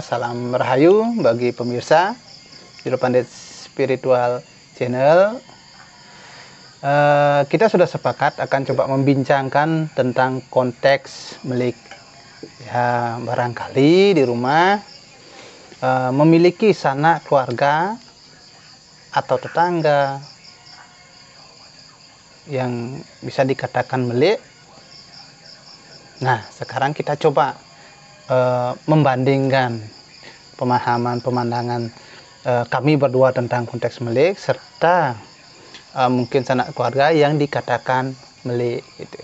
salam rahayu bagi pemirsa Juru Pandit Spiritual Channel. Kita sudah sepakat akan coba membincangkan tentang konteks melik. Ya, barangkali di rumah memiliki sanak keluarga atau tetangga yang bisa dikatakan melik. Nah, sekarang kita coba membandingkan pemahaman pemandangan kami berdua tentang konteks melik serta mungkin sanak keluarga yang dikatakan melik gitu.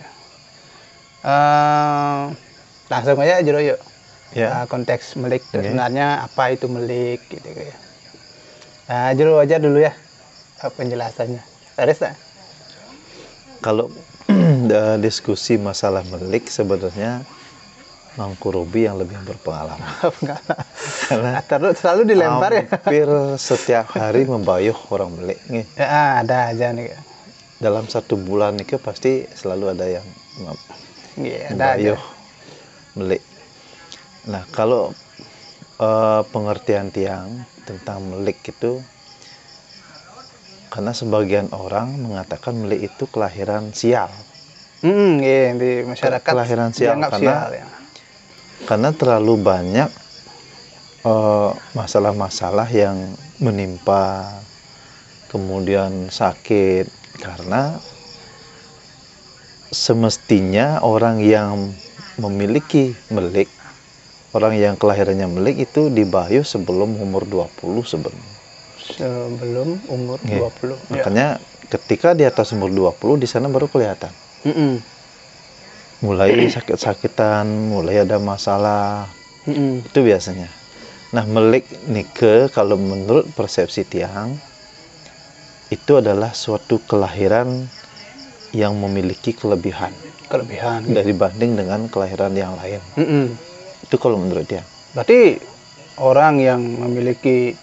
Langsung aja Jero yuk. Ya. Konteks melik sebenarnya apa itu melik gitu ya. Nah, Jero aja dulu ya penjelasannya. Terus kalau diskusi masalah melik sebenarnya Mangkurubi yang lebih berpengalaman. Karena terus selalu dilempar ya. Hampir setiap hari membayuh orang melik nih. Ya, ada aja nih. Dalam 1 bulan nih pasti selalu ada yang membayuh melik. Nah, kalau pengertian tiang tentang melik itu, karena sebagian orang mengatakan melik itu kelahiran sial. Iya, di masyarakat kelahiran sial karena sial, ya. Karena terlalu banyak masalah-masalah yang menimpa, kemudian sakit, karena semestinya orang yang memiliki melik, orang yang kelahirannya melik itu dibayuh sebelum umur 20 sebenarnya. Sebelum umur 20. Makanya ketika di atas umur 20 di sana baru kelihatan. Mulai sakit-sakitan, mulai ada masalah, itu biasanya. Nah, melik nike kalau menurut persepsi tiang itu adalah suatu kelahiran yang memiliki kelebihan dari banding dengan kelahiran yang lain. Itu kalau menurut dia. Berarti orang yang memiliki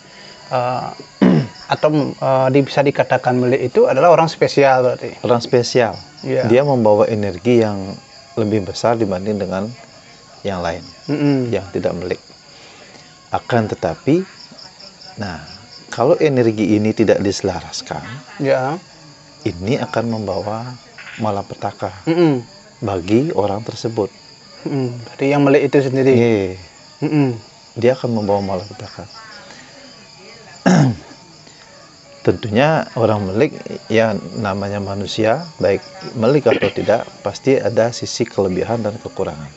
atau bisa dikatakan melik itu adalah orang spesial berarti. Orang spesial. Yeah. Dia membawa energi yang lebih besar dibanding dengan yang lain yang tidak melik. Akan tetapi, nah kalau energi ini tidak diselaraskan, ini akan membawa malapetaka bagi orang tersebut. Berarti yang melik itu sendiri. Dia akan membawa malapetaka. Tentunya orang melik, ya namanya manusia, baik melik atau tidak, pasti ada sisi kelebihan dan kekurangan.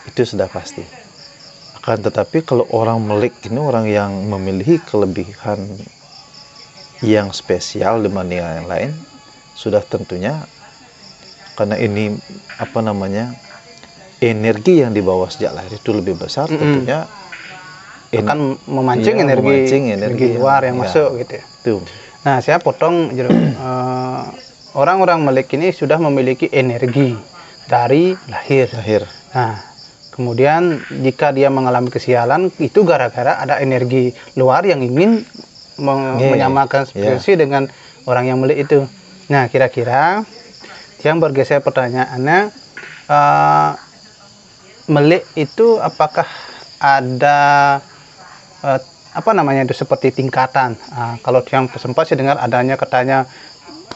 Itu sudah pasti. Akan tetapi kalau orang melik ini orang yang memiliki kelebihan yang spesial dibanding yang lain, sudah tentunya karena ini energi yang dibawa sejak lahir itu lebih besar, tentunya akan memancing energi luar yang masuk gitu ya. Nah, saya potong orang-orang melik ini sudah memiliki energi dari lahir. Nah, kemudian jika dia mengalami kesialan itu gara-gara ada energi luar yang ingin menyamakan frekuensi dengan orang yang melik itu. Nah, kira-kira yang bergeser pertanyaannya, melik itu apakah ada itu seperti tingkatan? Kalau yang sempat saya dengar adanya katanya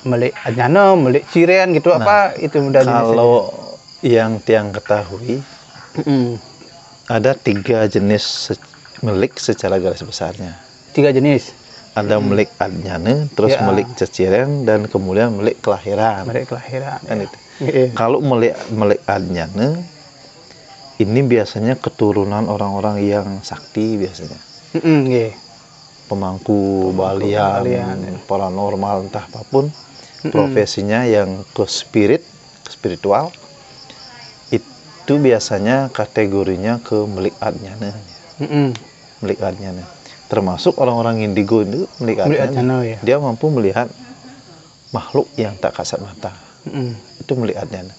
melik anyana, melik ciren gitu. Apa itu mudah jenisnya? Kalau yang tiang ketahui ada 3 jenis melik secara garis besarnya. 3 jenis. Ada melik anyana, terus melik ceciren, dan kemudian melik kelahiran. Melik kelahiran. Kan itu. Kalau melik anyana ini biasanya keturunan orang-orang yang sakti biasanya. Pemangku balian, paranormal, entah apapun profesinya yang ke spiritual, itu biasanya kategorinya ke melik anyana. Melik anyana. Termasuk orang-orang indigo itu melik anyana. Dia mampu melihat makhluk yang tak kasat mata. Itu melik anyana.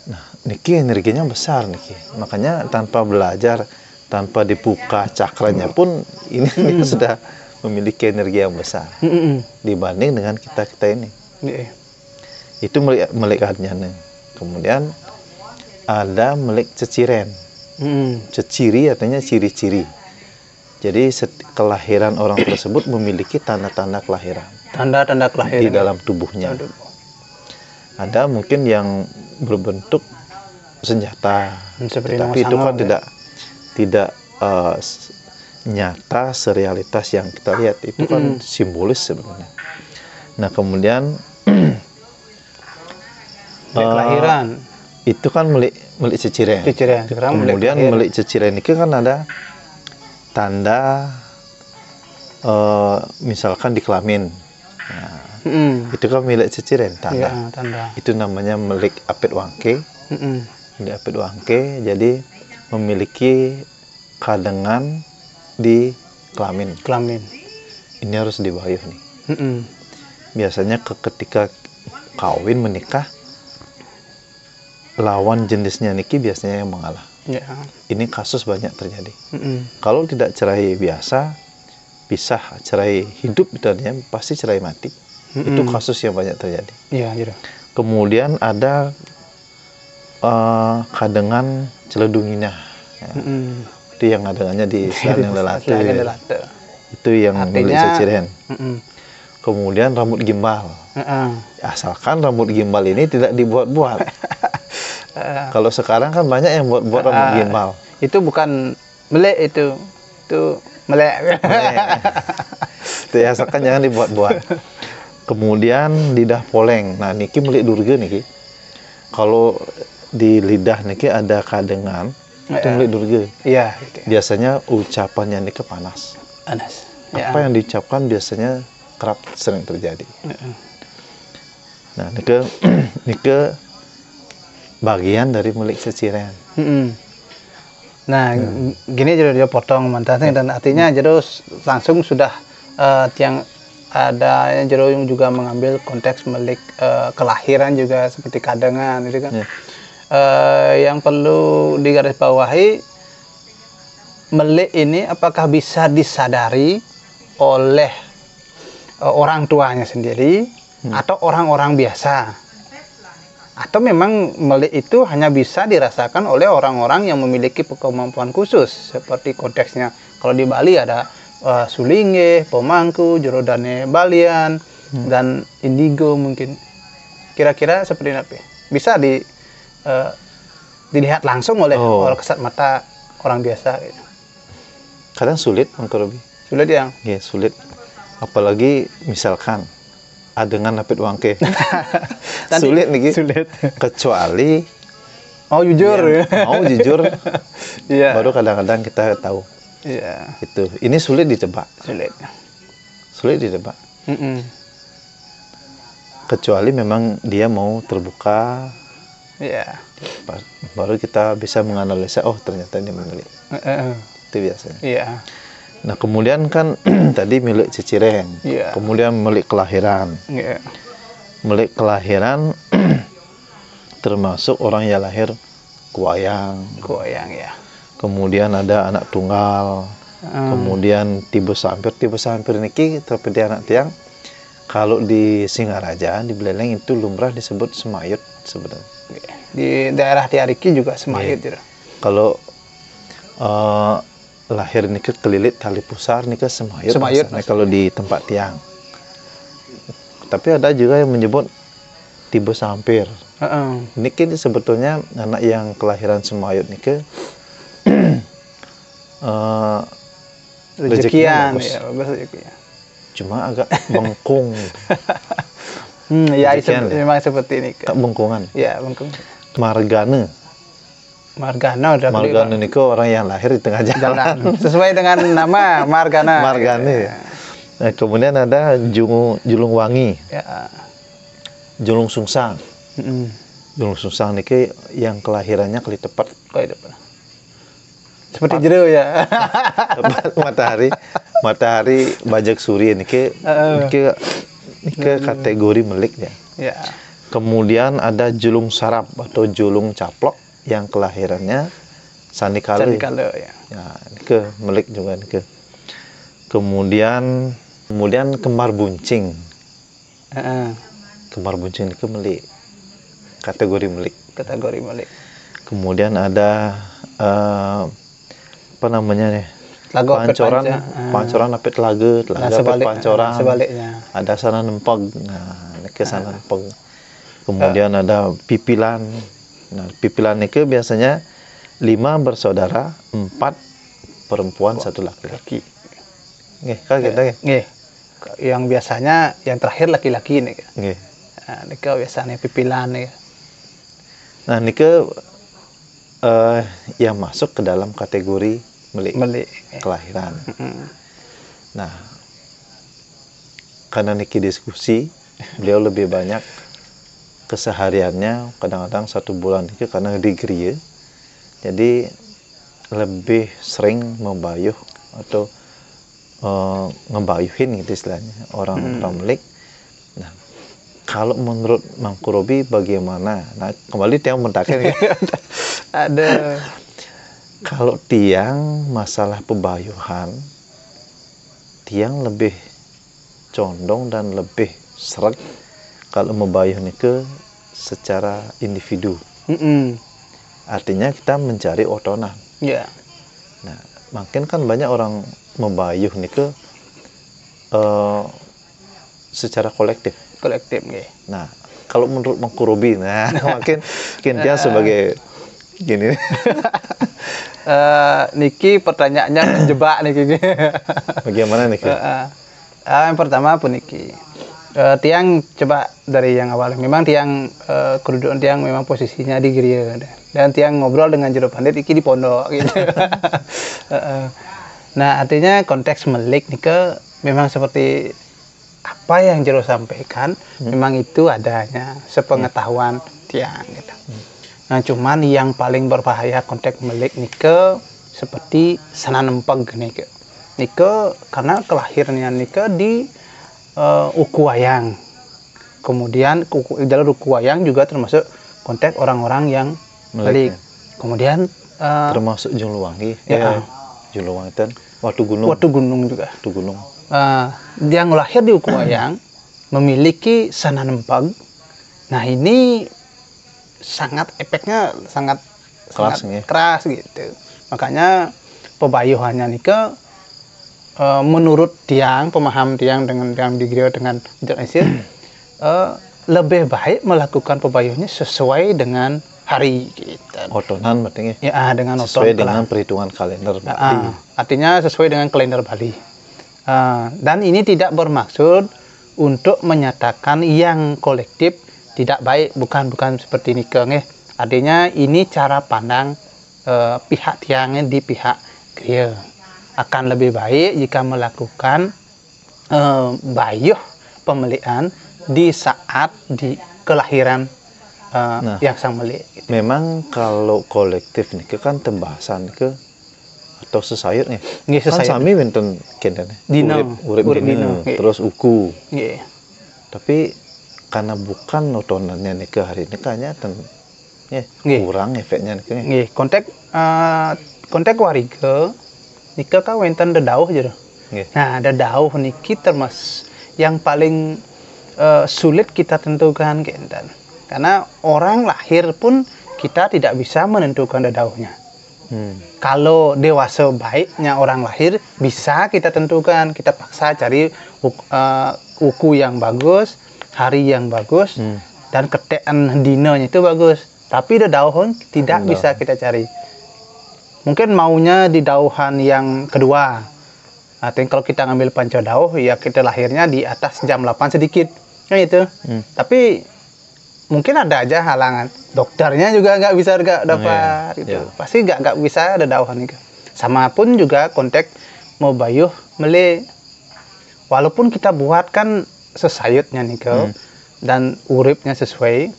Nah, niki energinya besar niki. Makanya tanpa belajar, tanpa dibuka cakranya pun ini dia sudah memiliki energi yang besar dibanding dengan kita ini. Itu melik anyana. Kemudian ada melik ceciren. Ceciri artinya ciri-ciri. Jadi kelahiran orang tersebut memiliki tanda-tanda kelahiran. Tanda-tanda kelahiran di dalam tubuhnya. Ada mungkin yang berbentuk senjata, tapi itu kan tidak nyata serealitas yang kita lihat. Itu kan simbolis sebenarnya. Nah kemudian kelahiran itu kan melik ceciren. Kemudian melik ceciren itu kan ada tanda misalkan di kelamin. Nah, itu kan milik ceciren tanda. Ya, tanda. Itu namanya melik apit wangke. Melik apit wangke jadi memiliki kadengan di kelamin. Ini harus dibayuh nih. Biasanya ketika kawin menikah, lawan jenisnya niki biasanya yang mengalah. Ini kasus banyak terjadi. Kalau tidak cerai biasa, pisah, cerai hidup misalnya, pasti cerai mati. Itu kasus yang banyak terjadi. Kemudian ada kadengan celedunginya. Itu yang kadengannya di selangeng lelate. Itu yang milik ceciren. Kemudian rambut gimbal. Asalkan rambut gimbal ini tidak dibuat-buat. Kalau sekarang kan banyak yang buat rambut gimbal. Itu bukan melek itu melek. Itu ya, asalkan jangan dibuat-buat. Kemudian lidah poleng. Nah niki milik durga niki. Kalau di lidah niki ada kadengan, itu milik durga. Iya. Gitu. Biasanya ucapannya niki panas. Apa yang diucapkan biasanya kerap sering terjadi. Nah niki bagian dari milik ceciren. Nah, gini jadi dia potong mantan dan artinya jadi langsung sudah yang ada yang jadi juga mengambil konteks milik kelahiran juga seperti kadengan itu kan. Yang perlu digarisbawahi, milik ini apakah bisa disadari oleh orang tuanya sendiri atau orang-orang biasa? Atau memang melik itu hanya bisa dirasakan oleh orang-orang yang memiliki kemampuan khusus, seperti konteksnya kalau di Bali ada Sulinge, Pemangku, Jorodane Balian, dan Indigo mungkin. Kira-kira seperti apa? Bisa dilihat langsung oleh kasat mata orang biasa. Gitu. Kadang sulit, Mangkorobi. Sulit yang? Iya, sulit. Apalagi misalkan adengan apit wangke. Sulit nih, kecuali mau jujur jujur baru kadang-kadang kita tahu. Itu ini sulit ditebak. Kecuali memang dia mau terbuka, baru kita bisa menganalisa, oh ternyata ini milik. Itu biasanya. Nah kemudian kan tadi milik ceciren, kemudian milik kelahiran. Milik kelahiran termasuk orang yang lahir kuayang ya. Kemudian ada anak tunggal, kemudian tibe sampir niki seperti anak tiang. Kalau di Singaraja, di Beleleng itu lumrah disebut semayut sebenarnya. Di daerah Tiariki juga semayut. Kalau lahir niki kelilit tali pusar niki semayut. Kalau di tempat tiang. Tapi ada juga yang menyebut tibe sampir. Niki sebetulnya anak yang kelahiran semayut niki rezekian bagus. Ya. Cuma agak bengkung. Ya memang seperti ini. Tak bengkungan. Ya bengkung. Margane niki orang yang lahir di tengah jalan. Sesuai dengan nama Margane. Nah, kemudian ada julung wangi. Julung sungsang. Julung sungsang niki yang kelahirannya kali tepat. Seperti jero ya. matahari bajak suri niki kategori miliknya. Kemudian ada julung sarap atau julung caplok yang kelahirannya sandikale. Niki milik juga niki. Kemudian kembar buncing. Kembar buncing itu milik. Kategori milik. Kemudian ada apa namanya nih? Pancoran apa telaga apa pancoran. Sebaliknya. Ada sana nempeg. Nah, ke sana nempeg. Kemudian ada pipilan. Nah, pipilan itu biasanya 5 bersaudara, 4 perempuan, 1 laki-laki. Nggih, kaget nggih. Nggih. Yang biasanya yang terakhir laki-laki nih. Nggih. Nah, nika biasanya pipilan nih. Nah, nika yang masuk ke dalam kategori melik kelahiran. Nah, karena niki diskusi, beliau lebih banyak kesehariannya kadang-kadang 1 bulan itu karena di gereja, jadi lebih sering membayuh atau ngebayuhin gitu istilahnya orang-orang melik. Nah, kalau menurut Mang Kurobi bagaimana? Nah, kembali tiang mentakin ya. Ada. Kalau tiang masalah pebayuhan, tiang lebih condong dan lebih seret kalau membayuh ke secara individu. Artinya kita mencari otonan. Yeah. Nah, makin kan banyak orang membayuh ke secara kolektif. Kolektif, nggih. Nah, kalau menurut Mang Kurobi, nah makin dia sebagai gini. Niki pertanyaannya menjebak niki. Bagaimana niki? Yang pertama apa niki? Tiang coba dari yang awal. Memang tiang kedudukan tiang memang posisinya di gereja dan tiang ngobrol dengan jero pandit iki di pondok gitu. Nah, artinya konteks melik niki memang seperti apa yang jero sampaikan, memang itu adanya sepengetahuan tiang gitu. Nah, cuman yang paling berbahaya konteks melik nike seperti sana nempeg nike. Nike karena kelahirannya nike di uku wayang. Kemudian jalur uku wayang juga termasuk konteks orang-orang yang melik. Kemudian termasuk Jungluwangi. Ya, Jungluwangi itu Watu Gunung. Watu Gunung juga. Watu Gunung. Yang lahir di uku wayang memiliki sana nempeg. Nah, ini sangat efeknya sangat keras gitu. Makanya pebayuhannya nike menurut tiang, pemaham tiang dengan tiang di gereja dengan Indonesia lebih baik melakukan pebayuhnya sesuai dengan hari gitu. Otonan berarti ya, dengan sesuai dengan perhitungan kalender Bali. Artinya sesuai dengan kalender Bali. Dan ini tidak bermaksud untuk menyatakan yang kolektif tidak baik, bukan seperti nike nggih. Artinya ini cara pandang pihak tiangnya di pihak gereja. Akan lebih baik jika melakukan bayuh pemelian di saat di kelahiran yang sang melik. Gitu. Memang kalau kolektif nike kan tembasan ke atau sesayutnya. Kan sami wonten kendane. Urip dina, terus uku. Nggih. Tapi karena bukan otonannya nike hari ini kayaknya kurang efeknya nike. Nggih, konteks warga nike ka wonten dedauh aja. Nah, dedauh niki termasuk yang paling sulit kita tentukan kenten. Karena orang lahir pun kita tidak bisa menentukan dedauhnya. Kalau dewasa baiknya orang lahir bisa kita tentukan, kita paksa cari uku yang bagus, hari yang bagus, dan ketean dinanya itu bagus. Tapi dedauhan tidak bisa kita cari. Mungkin maunya di dauhan yang kedua. Artinya kalau kita ngambil pancadauh, ya kita lahirnya di atas jam 8 sedikit, kan itu. Tapi mungkin ada aja halangan. Dokternya juga nggak bisa dapat, gitu. Pasti nggak bisa ada dauhan itu. Sama pun juga konteks mau bayuh mele. Walaupun kita buatkan sesayutnya nih dan uripnya sesuai,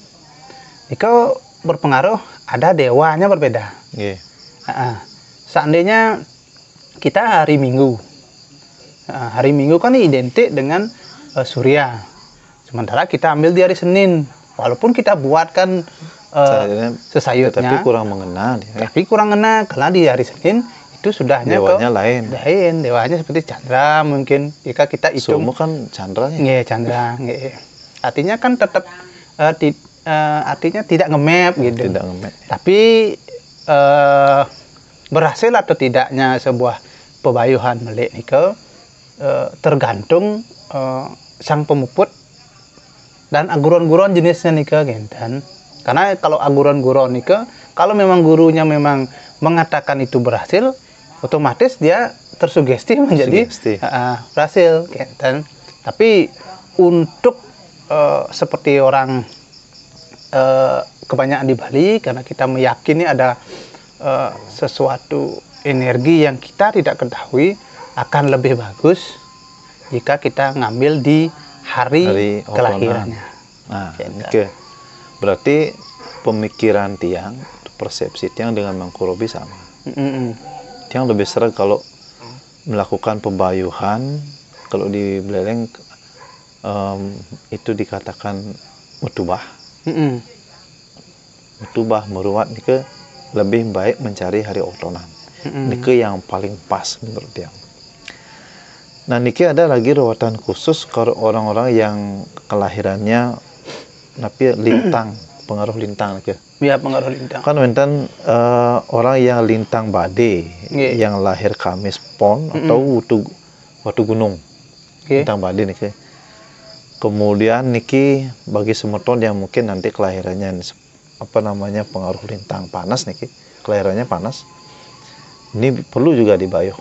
itu berpengaruh ada dewanya berbeda. Seandainya kita hari Minggu, hari Minggu kan identik dengan surya. Sementara kita ambil di hari Senin, walaupun kita buatkan sesayutnya, tapi kurang mengena. Tapi kurang ngena karena di hari Senin itu sudahnya dewanya lain. Dewanya seperti Chandra mungkin jika kita hitung. Semua kan Chandra. Chandra. Artinya kan tetap artinya tidak nge-map gitu. Tidak nge-map. Tapi berhasil atau tidaknya sebuah pebayuhan melek nike tergantung sang pemuput dan aguron-guron jenisnya nike genten. Karena kalau aguron-guron nike, kalau memang gurunya memang mengatakan itu berhasil, otomatis dia tersugesti menjadi berhasil genten. Tapi untuk seperti orang kebanyakan di Bali, karena kita meyakini ada sesuatu energi yang kita tidak ketahui, akan lebih bagus jika kita ngambil di hari kelahirannya. Nah, oke. Berarti pemikiran tiang, persepsi tiang dengan Mang Kurobi sama. Tiang lebih sering kalau melakukan pembayuhan, kalau di Beleleng itu dikatakan mutubah. Mutubah meruat nike lebih baik mencari hari otonan. Nike yang paling pas menurut tiang. Nah, niki ada lagi rawatan khusus kalau orang-orang yang kelahirannya tapi lintang, pengaruh lintang niki. Ya, pengaruh lintang. Kan wenten orang yang lintang bade, yang lahir Kamis Pon atau Watu Gunung. Lintang bade niki. Kemudian niki bagi semeton yang mungkin nanti kelahirannya pengaruh lintang panas niki, kelahirannya panas. Ini perlu juga dibayuh.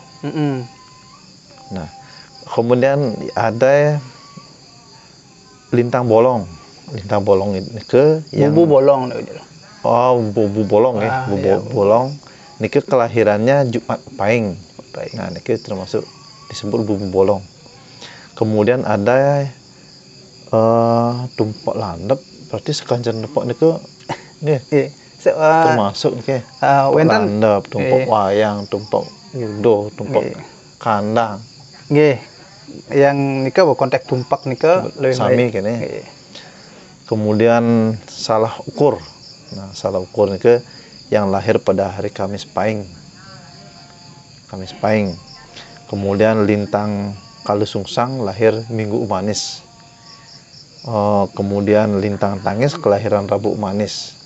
Nah, kemudian ada lintang bolong. Lintang bolong ini yang bubu bolong. Oh, bubu bolong ya, bolong. Niki kelahirannya Jumat Pahing. Nah, niki termasuk disebut bubu bolong. Kemudian ada tumpok landep, berarti sekancan tumpok niki nggih. Termasuk niki. Landep, tumpok wayang, tumpok yudo, tumpok kandang. Nggih. Yang nika konteks tumpak nika lebih sami kene. Kemudian salah ukur. Nah, salah ukur niki yang lahir pada hari Kamis Pahing. Kamis Pahing. Kemudian lintang Kalusungsang lahir Minggu Umanis. Kemudian lintang Tangis kelahiran Rabu Umanis.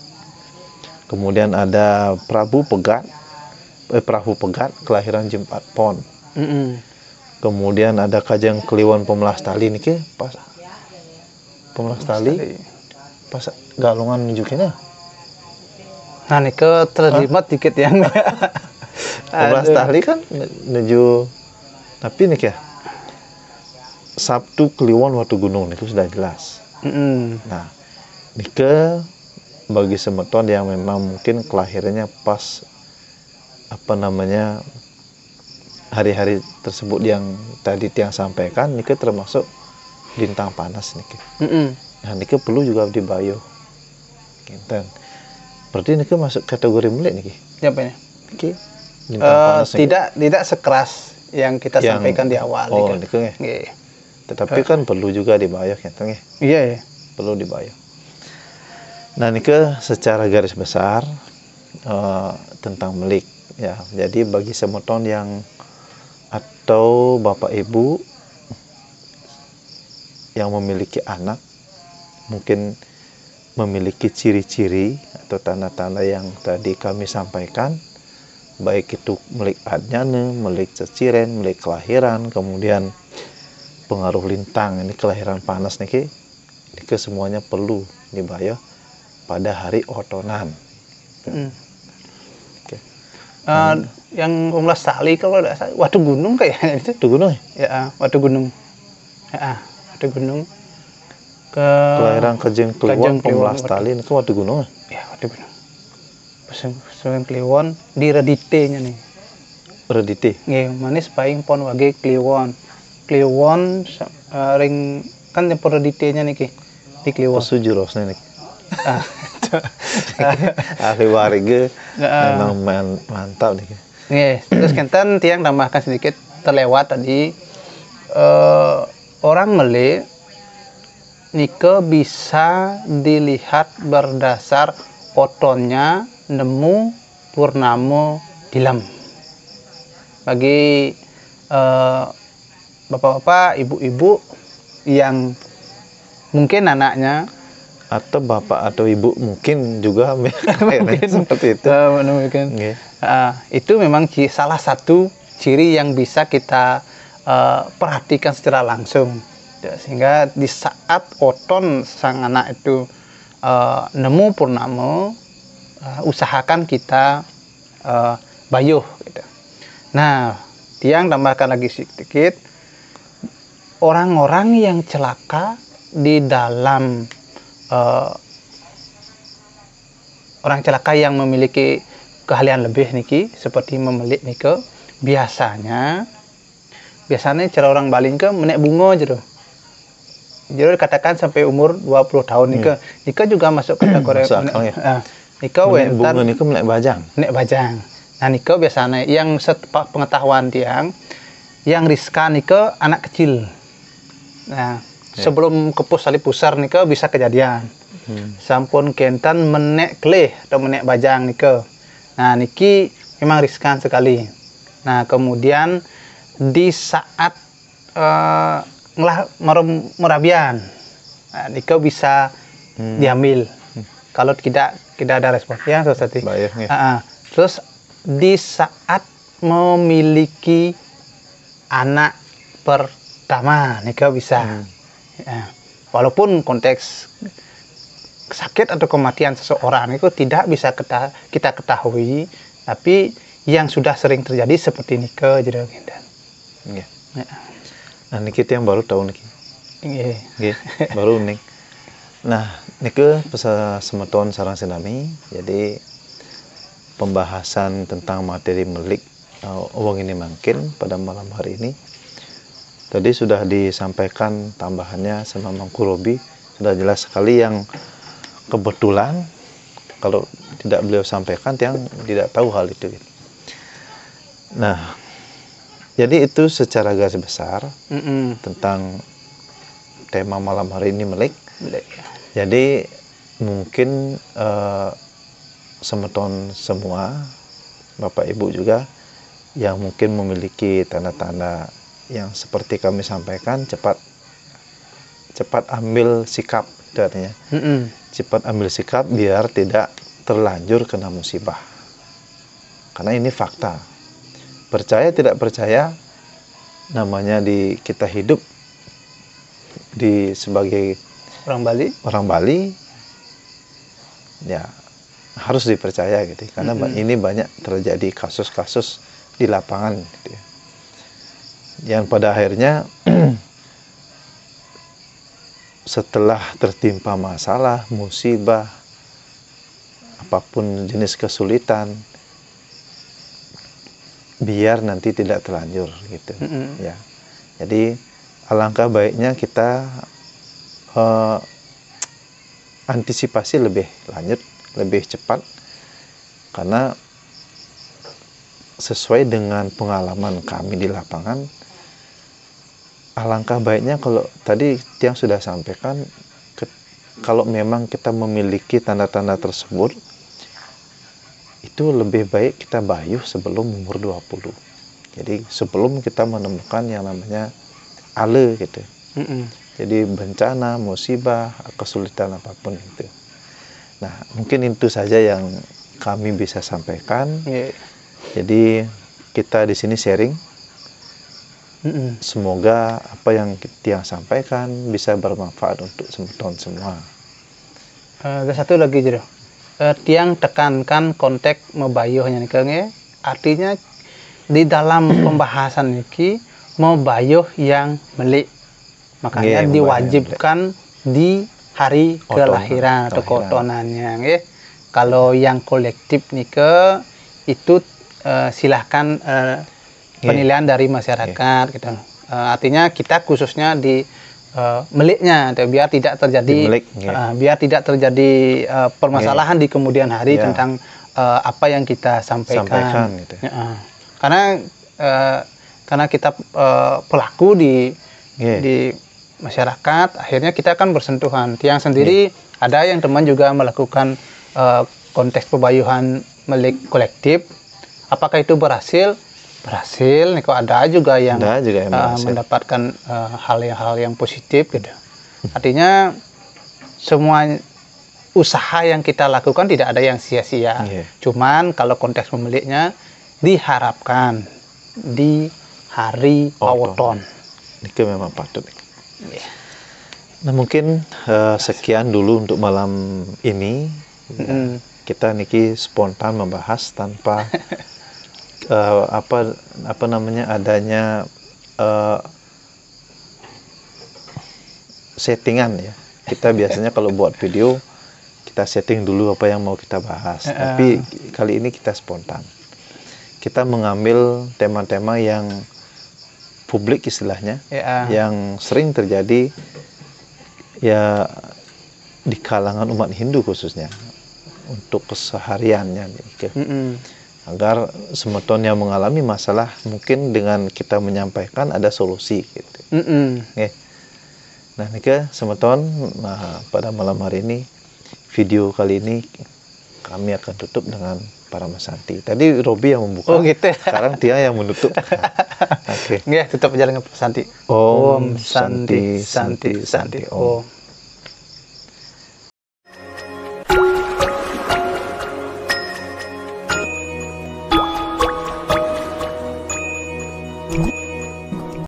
Kemudian ada Prabu Pegat kelahiran Jumat Pon. Kemudian ada Kajang Kliwon Pemelas Tali niki pas Pemelas Tali pas galungan nunjukinnya. Nah, niki terlibat dikit yang Pemelas Tali kan menuju tapi niki ya Sabtu Kliwon Watu Gunung itu sudah jelas. Nah, niki bagi semeton yang memang mungkin kelahirannya pas hari-hari tersebut yang tadi tiang sampaikan, niki termasuk lintang panas niki. Nah, niki perlu juga dibayuh. Kinten. Berarti niki masuk kategori melek niki. Siapanya? Niki lintang panas. Tidak sekeras yang kita sampaikan di awal. Oh, niki nggih. Tetapi kan perlu juga dibayuh kinten nggih. Iya. Perlu dibayuh. Nah, niki secara garis besar tentang melik ya. Jadi bagi semeton yang atau bapak ibu yang memiliki anak mungkin memiliki ciri-ciri atau tanda-tanda yang tadi kami sampaikan, baik itu melik adnyane, melik ceciren, melik kelahiran, kemudian pengaruh lintang, ini kelahiran panas niki semuanya perlu dibayuh pada hari otonan. Yang Pemelas Tali kalau tidak salah Watu Gunung kayaknya itu. Watu Gunung ya? Watu Gunung. Watu Gunung. Kelahiran Kajeng Kliwon Pemelas Tali itu Watu Gunung. Ya, Watu Gunung. Pesan Kliwon di redite-nya nih. Redite. Nggih, manis Pahing Pon wage Kliwon. Kliwon ring kan yang redite-nya niki. Di Kliwon. Pesujurosnya niki. Ahli warga memang mantap nih. Terus kenten tiang tambahkan sedikit terlewat tadi orang Mele nike bisa dilihat berdasar otonnya nemu purnama dilam. Bagi bapak-bapak, ibu-ibu yang mungkin anaknya Atau bapak atau ibu mungkin juga mungkin seperti itu. Itu memang salah satu ciri yang bisa kita perhatikan secara langsung. Sehingga di saat oton sang anak itu nemu purnama, usahakan kita bayuh gitu. Nah, Tiang tambahkan lagi sedikit, orang-orang yang celaka di dalam orang celaka yang memiliki keahlian lebih niki seperti memelik nike, biasanya cara orang Bali ke menek bunga gitu. Jadi dikatakan sampai umur 20 tahun nike juga masuk kategori nike bunga nike menek bajang. Menek bajang. Nah nike biasanya yang pengetahuan Tiang yang riskan nike anak kecil. Nah, sebelum kepus salib pusar nike bisa kejadian. Sampun kentan menek kleh atau menek bajang nike. Nah, niki memang riskan sekali. Nah, kemudian di saat merabian, nah, nike bisa diambil. Kalau tidak ada respon ya, Sosati. Terus di saat memiliki anak pertama nike bisa. Walaupun konteks sakit atau kematian seseorang itu tidak bisa kita ketahui, tapi yang sudah sering terjadi seperti nike jadi ya. Nah niki yang baru tahu niki baru nih. Nah nike pesan semeton sarang sinami, jadi pembahasan tentang materi melik uang ini mungkin pada malam hari ini tadi sudah disampaikan tambahannya sama Mang Kurobi, sudah jelas sekali yang kebetulan kalau tidak beliau sampaikan yang tidak tahu hal itu. Nah, jadi itu secara garis besar tentang tema malam hari ini melik. Jadi mungkin semeton semua Bapak Ibu juga yang mungkin memiliki tanda-tanda yang seperti kami sampaikan, cepat ambil sikap artinya. Cepat ambil sikap biar tidak terlanjur kena musibah. Karena ini fakta. Percaya tidak percaya, namanya kita hidup sebagai orang Bali ya harus dipercaya gitu. Karena ini banyak terjadi kasus-kasus di lapangan gitu ya. Yang pada akhirnya setelah tertimpa masalah, musibah, apapun jenis kesulitan, biar nanti tidak terlanjur gitu ya. Jadi alangkah baiknya kita antisipasi lebih lanjut, lebih cepat, karena sesuai dengan pengalaman kami di lapangan, alangkah baiknya kalau tadi yang sudah sampaikan, kalau memang kita memiliki tanda-tanda tersebut, itu lebih baik kita bayuh sebelum umur 20. Jadi sebelum kita menemukan yang namanya ale gitu. Jadi bencana, musibah, kesulitan apapun itu. Nah, mungkin itu saja yang kami bisa sampaikan. Jadi kita di sini sharing. Semoga apa yang Tiang sampaikan bisa bermanfaat untuk semeton semua. Ada satu lagi jadi, Tiang tekankan konteks mebayuhnya nih, artinya di dalam pembahasan ini mebayuh yang melik, makanya diwajibkan di hari kelahiran atau keotonannya. Kalau yang kolektif nih itu silahkan penilaian dari masyarakat gitu. Artinya kita khususnya di meliknya biar tidak terjadi permasalahan di kemudian hari tentang apa yang kita sampaikan gitu. Karena kita pelaku di masyarakat, akhirnya kita akan bersentuhan. Tiang sendiri ada yang teman juga melakukan konteks pebayuhan melik kolektif. Apakah itu berhasil? Berhasil, nih kok ada juga yang mendapatkan hal yang positif gitu. Artinya usaha yang kita lakukan tidak ada yang sia-sia. Cuman kalau konteks pemiliknya diharapkan di hari Pawon. Ini memang patut. Nah mungkin sekian dulu untuk malam ini. Kita niki spontan membahas tanpa apa namanya adanya settingan ya. Kita biasanya kalau buat video kita setting dulu apa yang mau kita bahas. Tapi kali ini kita spontan. Kita mengambil tema-tema yang publik istilahnya, yang sering terjadi ya di kalangan umat Hindu khususnya untuk kesehariannya, agar semeton yang mengalami masalah mungkin dengan kita menyampaikan ada solusi gitu. Nah nika semeton, pada malam hari ini video kali ini kami akan tutup dengan Paramasanti. Tadi Robi yang membuka. Oh gitu. Sekarang dia yang menutup. Oke. Tutup aja dengan Paramasanti. Om Santi Santi Santi Om.